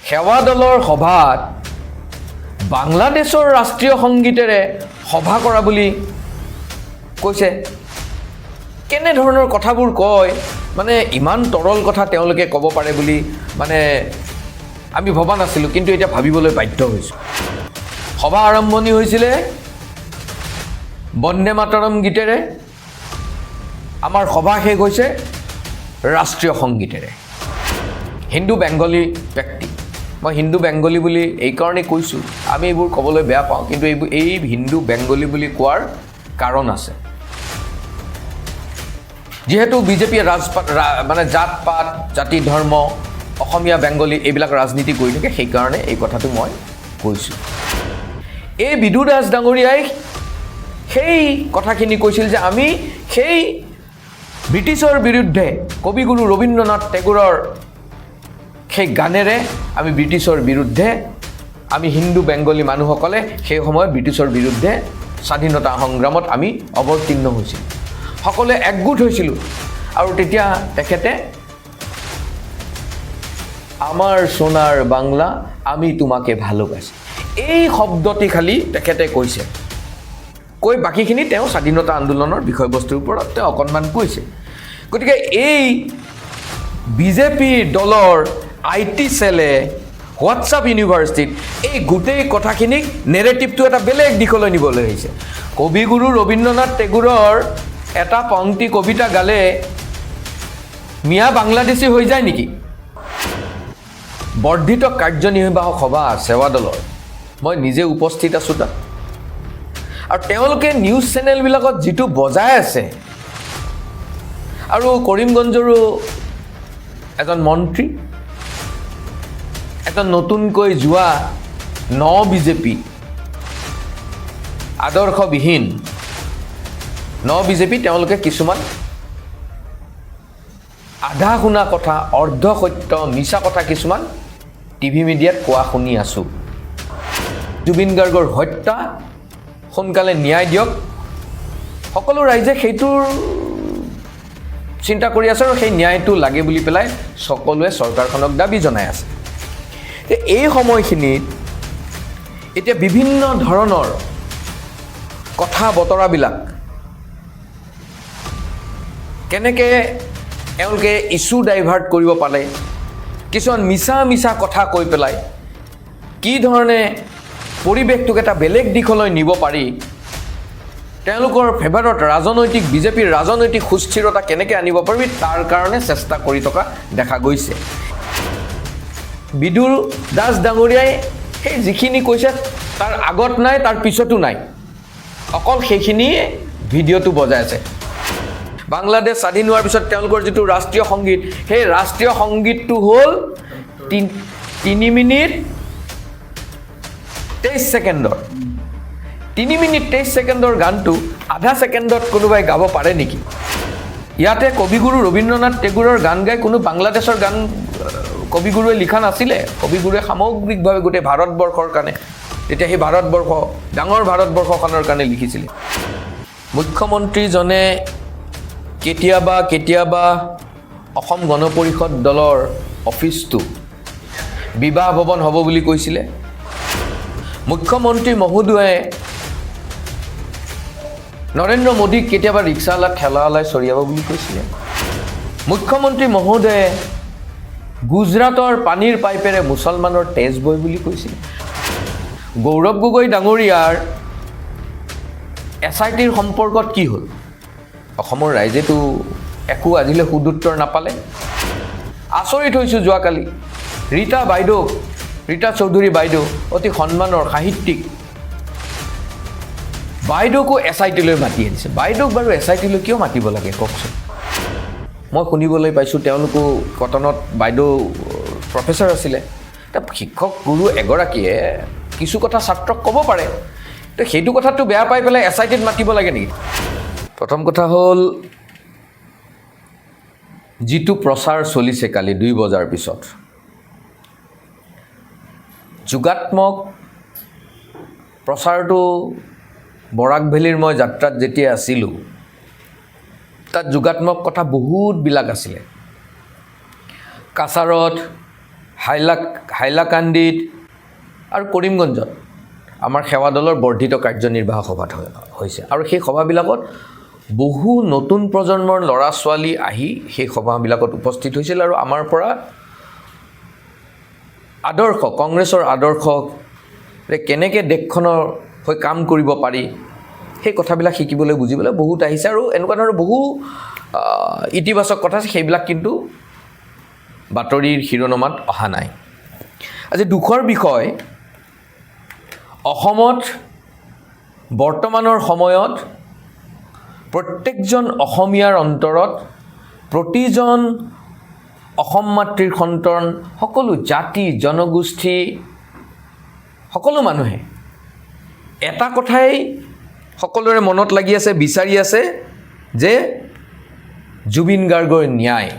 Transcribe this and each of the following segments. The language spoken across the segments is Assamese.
সেৱা দলৰ সভাত বাংলাদেশৰ ৰাষ্ট্ৰীয় সংগীতেৰে সভা কৰা বুলি কৈছে কেনে ধৰণৰ কথাবোৰ কয় মানে ইমান তৰল কথা তেওঁলোকে ক'ব পাৰে বুলি মানে আমি ভবা নাছিলোঁ কিন্তু এতিয়া ভাবিবলৈ বাধ্য হৈছোঁ সভা আৰম্ভণি হৈছিলে বন্দে মাতৰম গীতেৰে আমাৰ সভা শেষ হৈছে ৰাষ্ট্ৰীয় সংগীতেৰে হিন্দু বেংগলী ব্যক্তি মই হিন্দু বেংগলী বুলি এইকাৰণে কৈছোঁ আমি এইবোৰ ক'বলৈ বেয়া পাওঁ কিন্তু এই হিন্দু বেংগলী বুলি কোৱাৰ কাৰণ আছে যেহেতু বিজেপিয়ে মানে জাত পাত জাতি ধৰ্ম অসমীয়া বেংগলী এইবিলাক ৰাজনীতি কৰি থাকে সেইকাৰণে এই কথাটো মই কৈছোঁ এই বিদু দাস ডাঙৰীয়াই সেই কথাখিনি কৈছিল যে আমি সেই ব্ৰিটিছৰ বিৰুদ্ধে কবিগুৰু ৰবীন্দ্ৰনাথ টেগোৰৰ সেই গানেৰে আমি ব্ৰিটিছৰ বিৰুদ্ধে আমি হিন্দু বেংগলী মানুহসকলে সেই সময়ত ব্ৰিটিছৰ বিৰুদ্ধে স্বাধীনতা সংগ্ৰামত আমি অৱতীৰ্ণ হৈছিলোঁ সকলোৱে একগোট হৈছিলোঁ আৰু তেতিয়া তেখেতে আমাৰ সোণাৰ বাংলা আমি তোমাকে ভালোবাসি এই শব্দটি খালি তেখেতে কৈছে কৈ বাকীখিনি তেওঁ স্বাধীনতা আন্দোলনৰ বিষয়বস্তুৰ ওপৰত তেওঁ অকণমান কৈছে গতিকে এই বিজেপিৰ দলৰ IT চেলে হোৱাটছআপ ইউনিভাৰ্চিটিত এই গোটেই কথাখিনিক নেৰেটিভটো এটা বেলেগ দিশলৈ নিবলৈ আহিছে কবিগুৰু ৰবীন্দ্ৰনাথ টেগোৰৰ এটা পংক্তি কবিতা গালে মিয়া বাংলাদেশী হৈ যায় নেকি বৰ্ধিত কাৰ্যনিৰ্বাহক সভা সেৱা দলৰ মই নিজে উপস্থিত আছোঁ তাত আৰু তেওঁলোকে নিউজ চেনেলবিলাকত যিটো বজাই আছে আৰু কৰিমগঞ্জৰো এজন মন্ত্ৰী এজন নতুনকৈ যোৱা বিজেপি আদৰ্শবিহীন বিজেপি তেওঁলোকে কিছুমান আধা শুনা কথা অৰ্ধ সত্য মিছা কথা কিছুমান টিভি মিডিয়াত কোৱা শুনি আছোঁ জুবিন গাৰ্গৰ হত্যা সোনকালে ন্যায় দিয়ক সকলো ৰাইজে সেইটোৰ চিন্তা কৰি আছে আৰু সেই ন্যায়টো লাগে বুলি পেলাই সকলোৱে চৰকাৰখনক দাবী জনাই আছে এই সময়খিনিত এতিয়া বিভিন্ন ধৰণৰ কথা বতৰাবিলাক কেনেকৈ এওঁলোকে ইছ্যু ডাইভাৰ্ট কৰিব পাৰে কিছুমান মিছা কথা কৈ পেলাই কি ধৰণে পৰিৱেশটোক এটা বেলেগ দিশলৈ নিব পাৰি তেওঁলোকৰ ফেভাৰত ৰাজনৈতিক বিজেপিৰ ৰাজনৈতিক সুস্থিৰতা কেনেকৈ আনিব পাৰিবি তাৰ কাৰণে চেষ্টা কৰি থকা দেখা গৈছে বিদু দাস ডাঙৰীয়াই সেই যিখিনি কৈছে তাৰ আগত নাই তাৰ পিছতো নাই অকল সেইখিনিয়ে ভিডিঅ'টো বজাই আছে বাংলাদেশ স্বাধীন হোৱাৰ পিছত তেওঁলোকৰ যিটো ৰাষ্ট্ৰীয় সংগীত সেই ৰাষ্ট্ৰীয় সংগীতটো হ'ল 3 মিনিট 23 ছেকেণ্ডৰ 3 মিনিট 23 ছেকেণ্ডৰ গানটো আধা ছেকেণ্ডত কোনোবাই গাব পাৰে নেকি ইয়াতে কবিগুৰু ৰবীন্দ্ৰনাথ টেগোৰৰ গান গাই কোনো বাংলাদেশৰ গান কবিগুৰুৱে লিখা নাছিলে কবিগুৰুৱে সামগ্ৰিকভাৱে গোটেই ভাৰতবৰ্ষৰ কাৰণে তেতিয়া সেই ভাৰতবৰ্ষ ডাঙৰ ভাৰতবৰ্ষখনৰ কাৰণে লিখিছিলে মুখ্যমন্ত্ৰীজনে কেতিয়াবা অসম গণ পৰিষদ দলৰ অফিচটো বিবাহ ভৱন হ'ব বুলি কৈছিলে মুখ্যমন্ত্ৰী মহোদয়ে নৰেন্দ্ৰ মোদীক কেতিয়াবা ৰিক্সাৱালা ঠেলাৱালাই চৰিয়াব বুলি কৈছিলে মুখ্যমন্ত্ৰী মহোদয়ে গুজৰাটৰ পানীৰ পাইপেৰে মুছলমানৰ তেজ বয় বুলি কৈছিলে গৌৰৱ গগৈ ডাঙৰীয়াৰ SITৰ সম্পৰ্কত কি হ'ল অসমৰ ৰাইজেতো একো আজিলৈ সুদুত্তৰ নাপালে আচৰিত হৈছোঁ যোৱাকালি ৰীতা চৌধুৰী বাইদেউ অতি সন্মানৰ সাহিত্যিক বাইদেউকো SITলৈ মাতি আনিছে বাইদেউক বাৰু SITলৈ কিয় মাতিব লাগে কওকচোন মই শুনিবলৈ পাইছোঁ তেওঁলোকো কটনত বাইদেউ প্ৰফেচৰ আছিলে শিক্ষক গুৰু এগৰাকীয়ে কিছু কথা ছাত্ৰক ক'ব পাৰে তো সেইটো কথাটো বেয়া পাই পেলাই SITত মাতিব লাগে নেকি প্ৰথম কথা হ'ল যিটো প্ৰচাৰ চলিছে কালি 2 বজাৰ পিছত যোগাত্মক প্ৰচাৰটো বৰাক ভেলীৰ মই যাত্ৰাত যেতিয়া আছিলোঁ তাত যোগাত্মক কথা বহুতবিলাক আছিলে কাছাৰত হাইলাকান্দিত আৰু কৰিমগঞ্জত আমাৰ সেৱা দলৰ বৰ্ধিত কাৰ্যনিৰ্বাহক সভা হৈছে আৰু সেই সভাবিলাকত বহু নতুন প্ৰজন্মৰ ল'ৰা ছোৱালী আহি সেই সভাবিলাকত উপস্থিত হৈছিল আৰু আমাৰ পৰা আদৰ্শ কংগ্ৰেছৰ আদৰ্শৰে কেনেকৈ দেশখনৰ হৈ কাম কৰিব পাৰি সেই কথাবিলাক শিকিবলৈ বুজিবলৈ বহুত আহিছে আৰু এনেকুৱা ধৰণৰ বহু ইতিবাচক কথা আছে সেইবিলাক কিন্তু বাতৰিৰ শিৰোনামাত অহা নাই আজি দুখৰ বিষয় অসমত বৰ্তমানৰ সময়ত প্ৰত্যেকজন অসমীয়াৰ অন্তৰত প্ৰতিজন অসম মাতৃৰ সন্তান সকলো জাতি জনগোষ্ঠী সকলো মানুহে এটা কথাই সকলোৰে মনত লাগি আছে বিচাৰি আছে যে জুবিন গাৰ্গৰ ন্যায়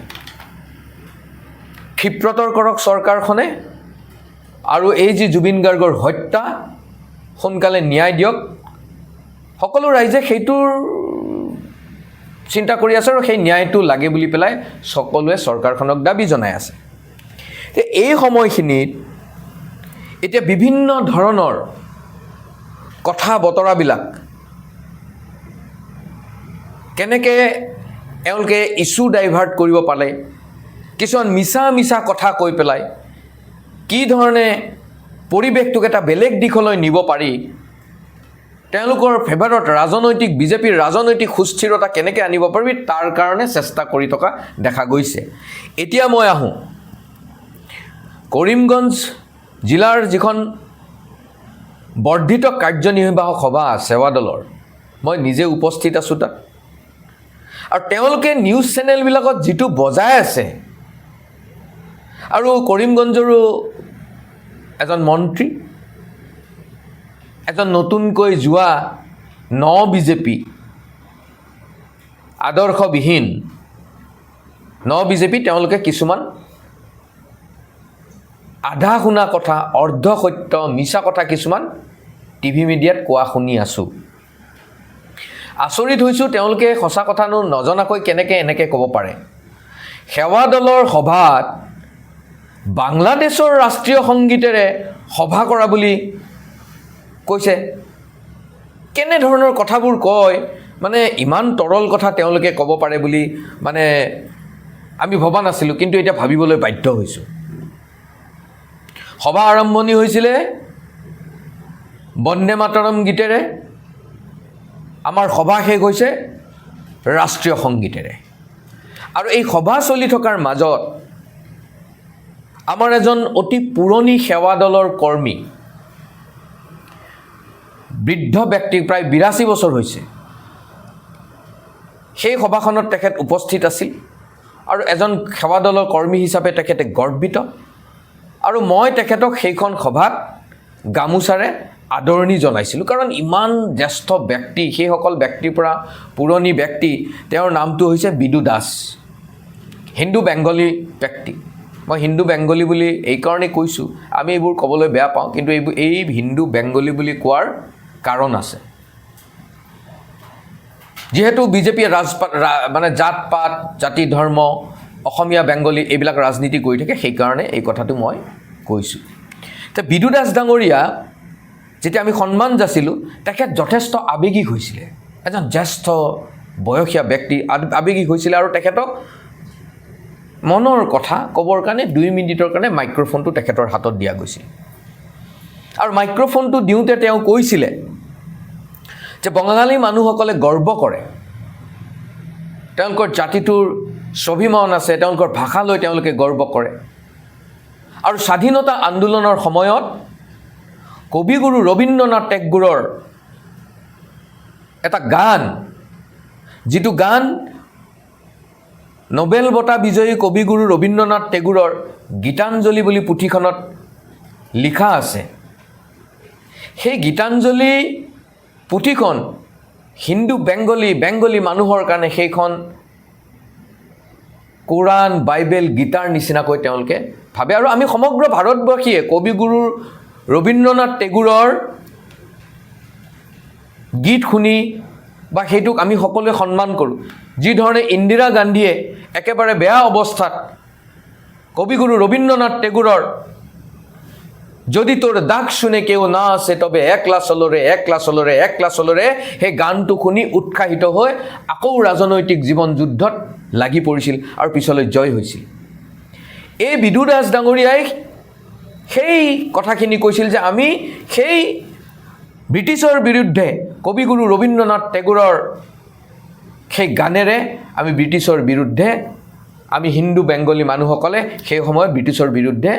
ক্ষিপ্ৰতৰ কৰক চৰকাৰখনে আৰু এই যে জুবিন গাৰ্গৰ হত্যা সোনকালে ন্যায় দিয়ক সকলো ৰাইজে সেইটোৰ চিন্তা কৰি আছে আৰু সেই ন্যায়টো লাগে বুলি পেলাই সকলোৱে চৰকাৰখনক দাবী জনাই আছে এই সময়খিনিত এতিয়া বিভিন্ন ধৰণৰ কথা বতৰাবিলাক কেনেকৈ এওঁলোকে ইছ্যু ডাইভাৰ্ট কৰিব পালে কিছুমান মিছা কথা কৈ পেলাই কি ধৰণে পৰিৱেশটোক এটা বেলেগ দিশলৈ নিব পাৰি তেওঁলোকৰ ফেভাৰত ৰাজনৈতিক বিজেপিৰ ৰাজনৈতিক সুস্থিৰতা কেনেকৈ আনিব পাৰিবি তাৰ কাৰণে চেষ্টা কৰি থকা দেখা গৈছে এতিয়া মই আহোঁ কৰিমগঞ্জ জিলাৰ যিখন বৰ্ধিত কাৰ্যনিৰ্বাহক সভা সেৱা দলৰ মই নিজে উপস্থিত আছোঁ তাত আৰু তেওঁলোকে নিউজ চেনেলবিলাকত যিটো বজাই আছে আৰু কৰিমগঞ্জৰো এজন মন্ত্ৰী এজন নতুনকৈ যোৱা বিজেপি আদৰ্শবিহীন বিজেপি তেওঁলোকে কিছুমান আধা শুনা কথা অৰ্ধ সত্য মিছা কথা কিছুমান টিভি মিডিয়াত কোৱা শুনি আছোঁ আচৰিত হৈছোঁ তেওঁলোকে সঁচা কথানো নজনাকৈ কেনেকৈ এনেকৈ ক'ব পাৰে সেৱা দলৰ সভাত বাংলাদেশৰ ৰাষ্ট্ৰীয় সংগীতেৰে সভা কৰা বুলি কৈছে কেনেধৰণৰ কথাবোৰ কয় মানে ইমান তৰল কথা তেওঁলোকে ক'ব পাৰে বুলি মানে আমি ভবা নাছিলোঁ কিন্তু এতিয়া ভাবিবলৈ বাধ্য হৈছোঁ সভা আৰম্ভণি হৈছিলে বন্দে মাতৰম গীতেৰে আমাৰ সভা শেষ হৈছে ৰাষ্ট্ৰীয় সংগীতেৰে আৰু এই সভা চলি থকাৰ মাজত আমাৰ এজন অতি পুৰণি সেৱা দলৰ কৰ্মী বৃদ্ধ ব্যক্তি প্ৰায় 82 বছৰ হৈছে সেই সভাখনত তেখেত উপস্থিত আছিল আৰু এজন সেৱা দলৰ কৰ্মী হিচাপে তেখেতে গৰ্বিত আৰু মই তেখেতক সেইখন সভাত গামোচাৰে আদৰণি জনাইছিলোঁ কাৰণ ইমান জ্যেষ্ঠ ব্যক্তি সেইসকল ব্যক্তিৰ পৰা পুৰণি ব্যক্তি তেওঁৰ নামটো হৈছে বিদু দাস হিন্দু বেংগলী ব্যক্তি মই হিন্দু বেংগলী বুলি এইকাৰণে কৈছোঁ আমি এইবোৰ ক'বলৈ বেয়া পাওঁ কিন্তু এই হিন্দু বেংগলী বুলি কোৱাৰ কাৰণ আছে যেহেতু বিজেপিয়ে মানে জাত পাত জাতি ধৰ্ম অসমীয়া বেংগলী এইবিলাক ৰাজনীতি কৰি থাকে সেইকাৰণে এই কথাটো মই কৈছোঁ তো বিদু দাস ডাঙৰীয়া যেতিয়া আমি সন্মান যাচিলোঁ তেখেত যথেষ্ট আৱেগিক হৈছিলে এজন জ্যেষ্ঠ বয়সীয়া ব্যক্তি আৱেগিক হৈছিলে আৰু তেখেতক মনৰ কথা ক'বৰ কাৰণে 2 মিনিটৰ কাৰণে মাইক্ৰফোনটো তেখেতৰ হাতত দিয়া গৈছিল আৰু মাইক্ৰফোনটো দিওঁতে তেওঁ কৈছিলে যে বঙালী মানুহসকলে গৰ্ব কৰে তেওঁলোকৰ জাতিটোৰ স্বাভিমান আছে তেওঁলোকৰ ভাষালৈ তেওঁলোকে গৰ্ব কৰে আৰু স্বাধীনতা আন্দোলনৰ সময়ত কবিগুৰু ৰবীন্দ্ৰনাথ টেগোৰৰ এটা গান যিটো গান নোবেল বঁটা বিজয়ী কবিগুৰু ৰবীন্দ্ৰনাথ টেগোৰৰ গীতাঞ্জলি বুলি পুথিখনত লিখা আছে সেই গীতাঞ্জলি পুথিখন হিন্দু বেংগলী মানুহৰ কাৰণে সেইখন কোৰাণ বাইবেল গীতাৰ নিচিনাকৈ তেওঁলোকে ভাবে আৰু আমি সমগ্ৰ ভাৰতবাসীয়ে কবিগুৰু ৰবীন্দ্ৰনাথ টেগোৰৰ গীত শুনি বা সেইটোক আমি সকলোৱে সন্মান কৰোঁ যি ধৰণে ইন্দিৰা গান্ধীয়ে একেবাৰে বেয়া অৱস্থাত কবিগুৰু ৰবীন্দ্ৰনাথ টেগোৰৰ যদি তোৰ দাগ শুনে কেউ না আছে তবে একলা চলৰে সেই গানটো শুনি উৎসাহিত হৈ আকৌ ৰাজনৈতিক জীৱন যুদ্ধত লাগি পৰিছিল আৰু পিছলৈ জয় হৈছিল এই বিদু দাস ডাঙৰীয়াই সেই কথাখিনি কৈছিল যে আমি সেই ব্ৰিটিছৰ বিৰুদ্ধে কবিগুৰু ৰবীন্দ্ৰনাথ টেগোৰৰ সেই গানেৰে আমি ব্ৰিটিছৰ বিৰুদ্ধে আমি হিন্দু বেংগলী মানুহসকলে সেই সময়ত ব্ৰিটিছৰ বিৰুদ্ধে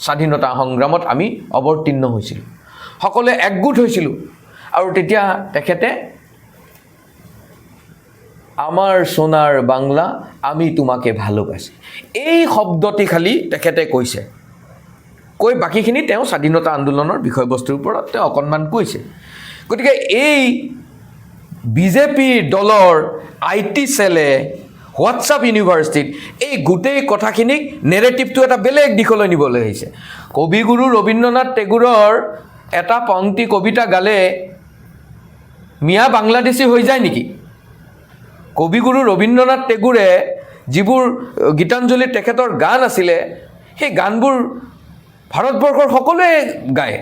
স্বাধীনতা সংগ্ৰামত আমি অৱতীৰ্ণ হৈছিলোঁ সকলোৱে একগোট হৈছিলোঁ আৰু তেতিয়া তেখেতে আমাৰ সোণাৰ বাংলা আমি তোমাকে ভালোবাসি এই শব্দটি খালি তেখেতে কৈছে কৈ বাকীখিনি তেওঁ স্বাধীনতা আন্দোলনৰ বিষয়বস্তুৰ ওপৰত তেওঁ অকণমান কৈছে গতিকে এই বিজেপিৰ দলৰ IT সেলে হোৱাটছআপ ইউনিভাৰ্চিটিত এই গোটেই কথাখিনিক নেৰেটিভটো এটা বেলেগ দিশলৈ নিবলৈ আহিছে কবিগুৰু ৰবীন্দ্ৰনাথ টেগোৰৰ এটা পংক্তি কবিতা গালে মিয়া বাংলাদেশী হৈ যায় নেকি কবিগুৰু ৰবীন্দ্ৰনাথ টেগোৰে যিবোৰ গীতাঞ্জলি তেখেতৰ গান আছিলে সেই গানবোৰ ভাৰতবৰ্ষৰ সকলোৱে গায়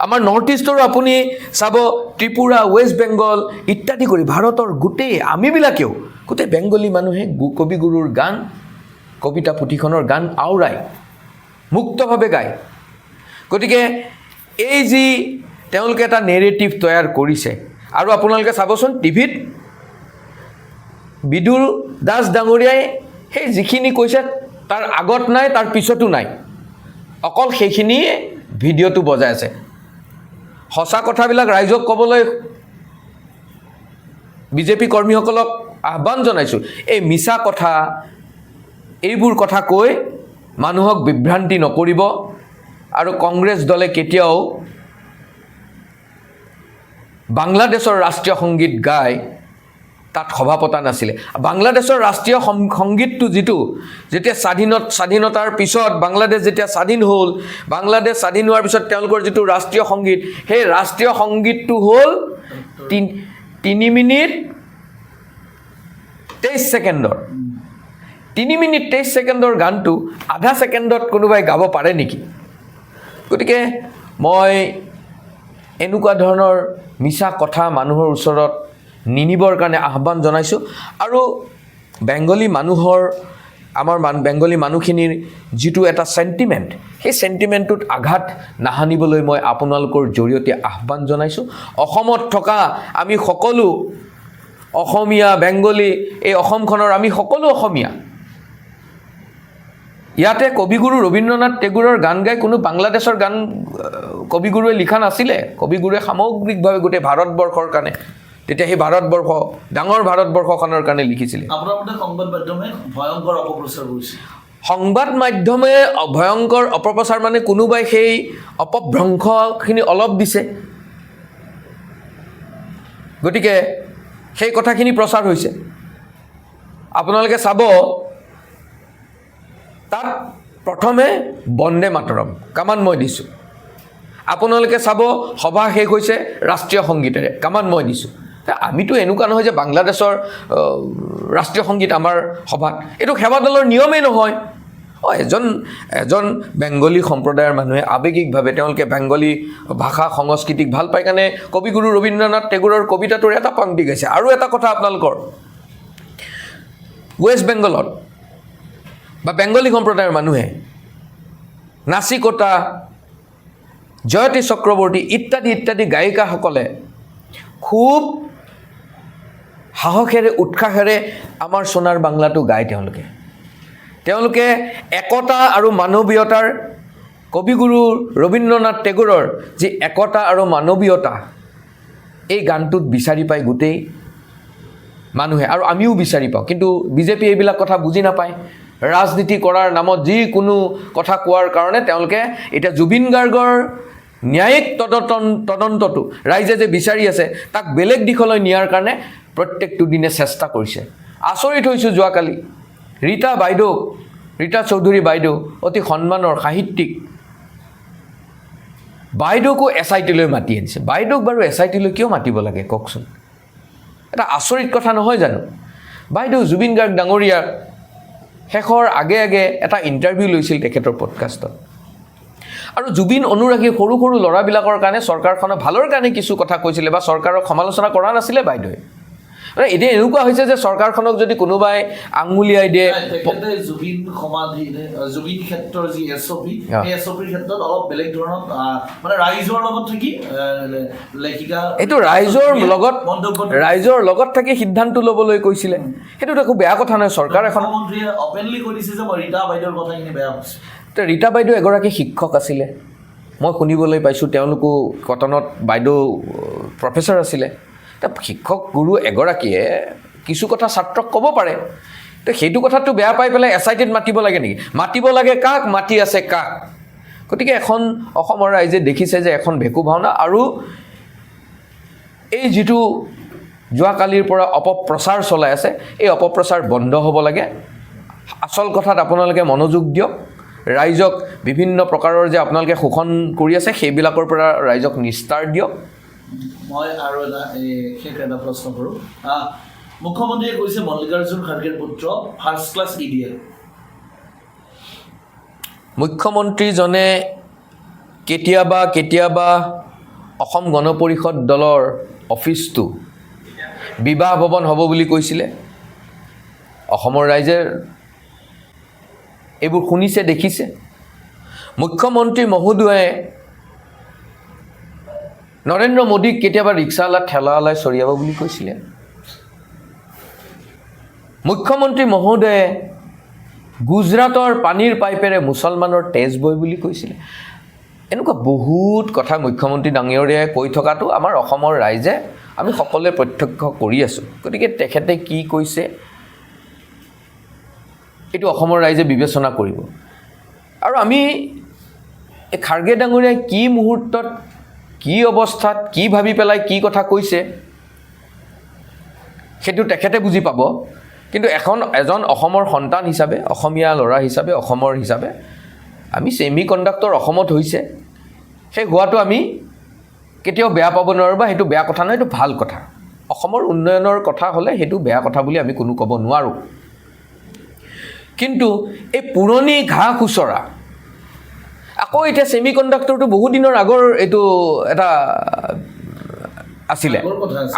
আমাৰ নৰ্থ ইষ্টৰো আপুনি চাব ত্ৰিপুৰা ৱেষ্ট বেংগল ইত্যাদি কৰি ভাৰতৰ গোটেই আমিবিলাকেও গোটেই বেংগলী মানুহে কবিগুৰুৰ গান কবিতা পুথিখনৰ গান আওৰাই মুক্তভাৱে গায় গতিকে এই যি তেওঁলোকে এটা নেৰেটিভ তৈয়াৰ কৰিছে আৰু আপোনালোকে চাবচোন টিভিত বিদু দাস ডাঙৰীয়াই সেই যিখিনি কৈছে তাৰ আগত নাই তাৰ পিছতো নাই অকল সেইখিনিয়ে ভিডিঅ'টো বজাই আছে সঁচা কথাবিলাক ৰাইজক ক'বলৈ বিজেপি কৰ্মীসকলক আহ্বান জনাইছোঁ এই মিছা কথা এইবোৰ কথা কৈ মানুহক বিভ্ৰান্তি নকৰিব আৰু কংগ্ৰেছ দলে কেতিয়াও বাংলাদেশৰ ৰাষ্ট্ৰীয় সংগীত গাই তাত সভা পতা নাছিলে বাংলাদেশৰ ৰাষ্ট্ৰীয় সংগীতটো যিটো যেতিয়া স্বাধীনতাৰ পিছত বাংলাদেশ যেতিয়া স্বাধীন হ'ল বাংলাদেশ স্বাধীন হোৱাৰ পিছত তেওঁলোকৰ যিটো ৰাষ্ট্ৰীয় সংগীত সেই ৰাষ্ট্ৰীয় সংগীতটো হ'ল 3 মিনিট 23 ছেকেণ্ডৰ 3 মিনিট 23 ছেকেণ্ডৰ গানটো আধা ছেকেণ্ডত কোনোবাই গাব পাৰে নেকি গতিকে মই এনেকুৱা ধৰণৰ মিছা কথা মানুহৰ ওচৰত নিনিবৰ কাৰণে আহ্বান জনাইছোঁ আৰু বেংগলী মানুহৰ আমাৰ বেংগলী মানুহখিনিৰ যিটো এটা সেন্টিমেন্ট সেই সেন্টিমেন্টটোত আঘাত নাহানিবলৈ মই আপোনালোকৰ জৰিয়তে আহ্বান জনাইছোঁ অসমত থকা আমি সকলো অসমীয়া বেংগলী এই অসমখনৰ আমি সকলো অসমীয়া ইয়াতে কবিগুৰু ৰবীন্দ্ৰনাথ টেগোৰৰ গান গাই কোনো বাংলাদেশৰ গান কবিগুৰুৱে লিখা নাছিলে কবিগুৰুৱে সামগ্ৰিকভাৱে গোটেই ভাৰতবৰ্ষৰ কাৰণে তেতিয়া সেই ভাৰতবৰ্ষ ডাঙৰ ভাৰতবৰ্ষখনৰ কাৰণে লিখিছিলে সংবাদ মাধ্যমে ভয়ংকৰ অপপ্ৰচাৰ মানে কোনোবাই সেই অপভ্ৰংশখিনি অলপ দিছে গতিকে সেই কথাখিনি প্ৰচাৰ হৈছে আপোনালোকে চাব তাত প্ৰথমে বন্দে মাতৰম কামান মই দিছোঁ আপোনালোকে চাব সভা শেষ হৈছে ৰাষ্ট্ৰীয় সংগীতেৰে কামান মই দিছোঁ আমিতো এনেকুৱা নহয় যে বাংলাদেশৰ ৰাষ্ট্ৰীয় সংগীত আমাৰ সভাত এইটো সেৱা দলৰ নিয়মেই নহয় এজন বেংগলী সম্প্ৰদায়ৰ মানুহে আৱেগিকভাৱে তেওঁলোকে বেংগলী ভাষা সংস্কৃতিক ভাল পায় কাৰণে কবিগুৰু ৰবীন্দ্ৰনাথ টেগোৰৰ কবিতাটোৰ এটা পংক্তি গাইছে আৰু এটা কথা আপোনালোকৰ ৱেষ্ট বেংগলত বা বেংগলী সম্প্ৰদায়ৰ মানুহে নাচিকতা জয়তী চক্ৰৱৰ্তী ইত্যাদি গায়িকাসকলে খুব সাহসেৰে উৎসাহেৰে আমাৰ সোণাৰ বাংলাটো গায় তেওঁলোকে একতা আৰু মানৱীয়তাৰ কবিগুৰু ৰবীন্দ্ৰনাথ টেগোৰৰ যি একতা আৰু মানৱীয়তা এই গানটোত বিচাৰি পায় গোটেই মানুহে আৰু আমিও বিচাৰি পাওঁ কিন্তু বিজেপি এইবিলাক কথা বুজি নাপায় ৰাজনীতি কৰাৰ নামত যিকোনো কথা কোৱাৰ কাৰণে তেওঁলোকে এতিয়া জুবিন গাৰ্গৰ ন্যায়িক তদন্তটো ৰাইজে যে বিচাৰি আছে তাক বেলেগ দিশলৈ নিয়াৰ কাৰণে প্ৰত্যেকটো দিনে চেষ্টা কৰিছে আচৰিত হৈছোঁ যোৱাকালি ৰীতা চৌধুৰী বাইদেউ অতি সন্মানৰ সাহিত্যিক বাইদেউকো SIT-লৈ মাতি আনিছে বাইদেউক বাৰু SIT-লৈ কিয় মাতিব লাগে কওকচোন এটা আচৰিত কথা নহয় জানো বাইদেউ জুবিন গাৰ্গ ডাঙৰীয়াৰ শেষৰ আগে আগে এটা ইণ্টাৰভিউ লৈছিল তেখেতৰ পডকাষ্টত আৰু জুবিন অনুৰাগী সৰু সৰু ল'ৰাবিলাকৰ কাৰণে চৰকাৰখনৰ ভালৰ কাৰণে কিছু কথা কৈছিলে বা চৰকাৰক সমালোচনা কৰা নাছিলে বাইদেৱে মানে এতিয়া এনেকুৱা হৈছে যে চৰকাৰখনক যদি কোনোবাই আঙুলিয়াই দিয়ে জুবিন সমাধি জুবিন ক্ষেত্ৰৰ যি এছঅপি এই এছঅপিৰ ক্ষেত্ৰত অলপ বেলেগ ধৰণৰ মানে ৰাইজৰ লগত থাকি লেখিকা এইটো ৰাইজৰ লগত থাকি সিদ্ধান্ত ল'বলৈ কৈছিলে সেইটো একো বেয়া কথা নহয় চৰকাৰ এখন মন্ত্ৰীয়ে অপেনলি কৈ দিছে যে মই ৰীতা বাইদেউৰ কথাখিনি বেয়া পাইছোঁ ৰীতা বাইদেউ এগৰাকী শিক্ষক আছিলে মই শুনিবলৈ পাইছোঁ তেওঁলোকো কটনত বাইদেউ প্ৰফেচৰ আছিলে শিক্ষক গুৰু এগৰাকীয়ে কিছু কথা ছাত্ৰক ক'ব পাৰে তো সেইটো কথাটো বেয়া পাই পেলাই এছআইটিত মাতিব লাগে নেকি মাতিব লাগে কাক মাতি আছে কাক গতিকে এখন অসমৰ ৰাইজে দেখিছে যে এখন ভেকু ভাওনা আৰু এই যিটো যোৱাকালিৰ পৰা অপপ্ৰচাৰ চলাই আছে এই অপপ্ৰচাৰ বন্ধ হ'ব লাগে আচল কথাত আপোনালোকে মনোযোগ দিয়ক ৰাইজক বিভিন্ন প্ৰকাৰৰ যে আপোনালোকে শোষণ কৰি আছে সেইবিলাকৰ পৰা ৰাইজক নিস্তাৰ দিয়ক মই আৰু এটা প্ৰশ্ন কৰোঁ মুখ্যমন্ত্ৰীয়ে কৈছে মল্লিকাৰ্জুন খাৰ্গেৰ পুত্ৰ ফাৰ্ষ্ট ক্লাছ ইডিয়েট মুখ্যমন্ত্ৰীজনে কেতিয়াবা অসম গণ পৰিষদ দলৰ অফিচটো বিবাহ ভৱন হ'ব বুলি কৈছিলে অসমৰ ৰাইজে এইবোৰ শুনিছে দেখিছে মুখ্যমন্ত্ৰী মহোদয়ে নৰেন্দ্ৰ মোদীক কেতিয়াবা ৰিক্সাৱালা ঠেলাৱালাই চৰিয়াব বুলি কৈছিলে মুখ্যমন্ত্ৰী মহোদয়ে গুজৰাটৰ পানীৰ পাইপেৰে মুছলমানৰ তেজ বয় বুলি কৈছিলে এনেকুৱা বহুত কথা মুখ্যমন্ত্ৰী ডাঙৰীয়াই কৈ থকাটো আমাৰ অসমৰ ৰাইজে আমি সকলোৱে প্ৰত্যক্ষ কৰি আছোঁ গতিকে তেখেতে কি কৈছে এইটো অসমৰ ৰাইজে বিবেচনা কৰিব আৰু আমি এই খাৰ্গে ডাঙৰীয়াই কি মুহূৰ্তত কি অৱস্থাত কি ভাবি পেলাই কি কথা কৈছে সেইটো তেখেতে বুজি পাব কিন্তু এজন অসমৰ সন্তান হিচাপে অসমীয়া ল'ৰা হিচাপে অসমৰ হিচাপে আমি ছেমি কণ্ডাক্টৰ অসমত হৈছে সেই হোৱাটো আমি কেতিয়াও বেয়া পাব নোৱাৰোঁ বা সেইটো বেয়া কথা নহয় এইটো ভাল কথা অসমৰ উন্নয়নৰ কথা হ'লে সেইটো বেয়া কথা বুলি আমি কোনো ক'ব নোৱাৰোঁ কিন্তু এই পুৰণি ঘাঁহ খুচৰা আকৌ এতিয়া ছেমি কণ্ডাক্টৰটো বহুত দিনৰ আগৰ এইটো এটা আছিলে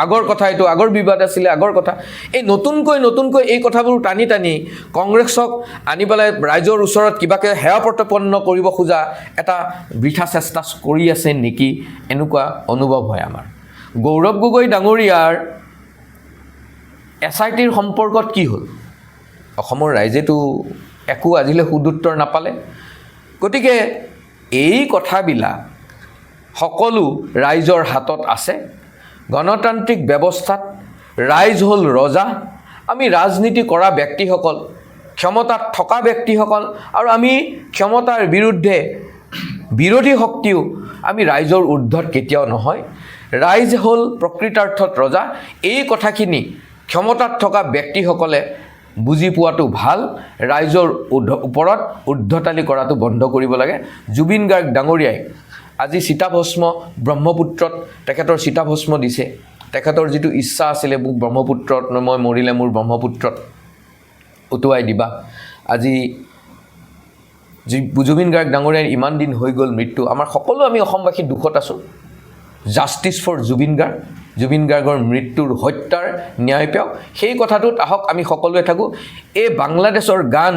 আগৰ কথা এইটো আগৰ বিবাদ আছিলে আগৰ কথা এই নতুনকৈ এই কথাবোৰ টানি কংগ্ৰেছক আনি পেলাই ৰাইজৰ ওচৰত কিবাকে সেৱা প্ৰত্যাপন্ন কৰিব খোজা এটা বৃথা চেষ্টা কৰি আছে নেকি এনেকুৱা অনুভৱ হয় আমাৰ গৌৰৱ গগৈ ডাঙৰীয়াৰ এছআইটিৰ সম্পৰ্কত কি হ'ল অসমৰ ৰাইজেতো একো আজিলৈ সুদুত্তৰ নাপালে গতিকে এই কথাবিলাক সকলো ৰাইজৰ হাতত আছে গণতান্ত্ৰিক ব্যৱস্থাত ৰাইজ হ'ল ৰজা আমি ৰাজনীতি কৰা ব্যক্তিসকল ক্ষমতাত থকা ব্যক্তিসকল আৰু আমি ক্ষমতাৰ বিৰুদ্ধে বিৰোধী শক্তিও আমি ৰাইজৰ ঊৰ্ধত কেতিয়াও নহয় ৰাইজ হ'ল প্ৰকৃতাৰ্থত ৰজা এই কথাখিনি ক্ষমতাত থকা ব্যক্তিসকলে বুজি পোৱাটো ভাল ৰাইজৰ ওপৰত ঊৰ্ধতালি কৰাটো বন্ধ কৰিব লাগে জুবিন গাৰ্গ ডাঙৰীয়াই আজি চিতাভস্ম ব্ৰহ্মপুত্ৰত তেখেতৰ চিতাভস্ম দিছে তেখেতৰ যিটো ইচ্ছা আছিলে মোক ব্ৰহ্মপুত্ৰত মই মৰিলে মোৰ ব্ৰহ্মপুত্ৰত উটুৱাই দিবা আজি জুবিন গাৰ্গ ডাঙৰীয়াৰ ইমান দিন হৈ গ'ল মৃত্যু আমাৰ সকলো আমি অসমবাসী দুখত আছোঁ জাষ্টিছ ফৰ জুবিন গাৰ্গৰ মৃত্যুৰ হত্যাৰ ন্যায় পাওক সেই কথাটোত আহক আমি সকলোৱে থাকোঁ এই বাংলাদেশৰ গান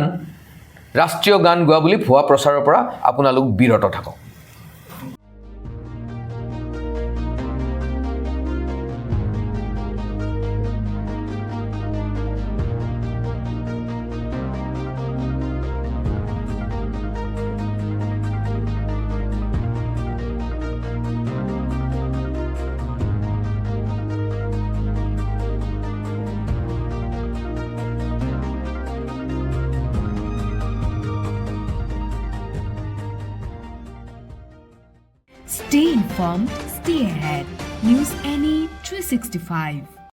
ৰাষ্ট্ৰীয় গান গোৱা বুলি ভুৱা প্ৰচাৰৰ পৰা আপোনালোক বিৰত থাকক Stay informed, stay ahead. News NE 365.